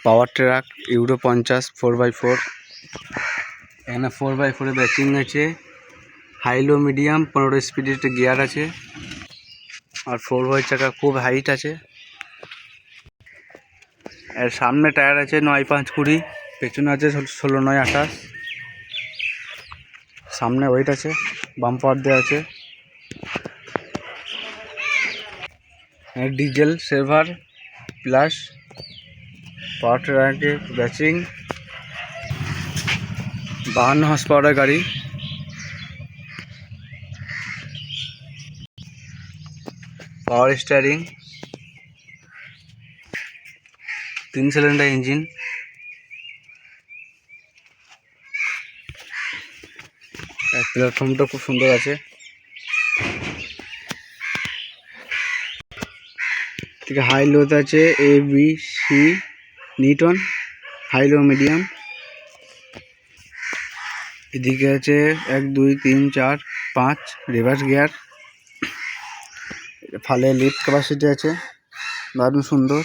পাওয়ার truck euro 50 4x4। এখানে 4x4 এর batching আছে, হাই লো মিডিয়াম 15 স্পিডের একটা গিয়ার আছে, আর 4x চাকা খুব হাইট আছে। এর সামনে টায়ার আছে 9-5-20, পেছনে আছে 16-9-28। সামনে ওয়েট আছে, বাম্পার দেওয়া আছে। ডিজেল সেভার প্লাস পাওয়ার ট্রাকের ব্যাচিং, 52 হর্স পাওয়ারের গাড়ি। Power steering, 3 cylinder engine. প্ল্যাটফর্মটা খুব সুন্দর আছে। ঠিক হাই লোতে আছে ABC নিউটন, হাই লো মিডিয়াম। এদিকে আছে 1 2 3 4 5 রিভার্স গিয়ার। ফালে লিফট ক্যাপাসিটি আছে, দারুণ সুন্দর।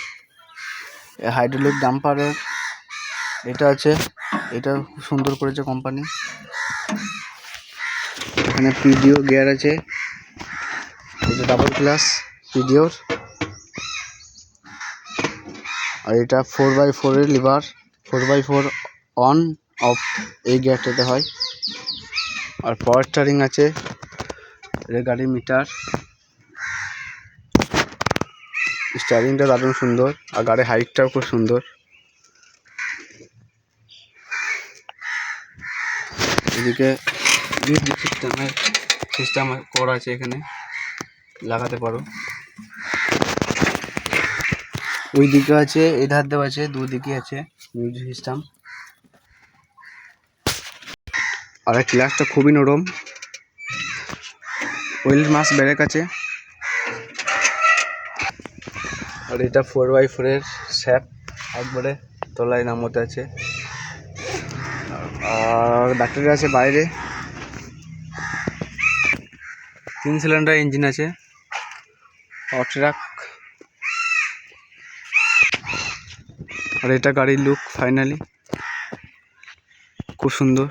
হাইড্রোলিক ডাম্পারের এটা আছে, এটা খুব সুন্দর করেছে কোম্পানি। এখানে পিডিও গিয়ার আছে, এটা ডাবল ক্লাস পিডিওর। আর এটা 4x4 এর লিভার, 4x4 অন অফ এই গিয়ারটাতে হয়। আর পাওয়ার স্টিয়ারিং আছে, এটা গাড়ির মিটার। স্টিয়ারিংটা দারুণ সুন্দর, আর গাড়ির হাইটটাও খুব সুন্দর। এদিকে মিউজিক সিস্টেম করা আছে, এখানে লাগাতে পারো। ওই দিকে আছে, এই ধার দেওয়া আছে, দুদিকে আছে মিউজিক সিস্টেম। আর এই ক্লাসটা খুবই নরম। ওয়েল মাস ব্রেক আছে। আর এটা 4x4 এর শ্যাপ, একবারে তলায় নামতে আছে। আর ব্যাটারি আছে বাইরে, 3 সিলিন্ডার ইঞ্জিন আছে। পাওয়ার ট্রাক। আর এটা গাড়ির লুক ফাইনালি খুব সুন্দর।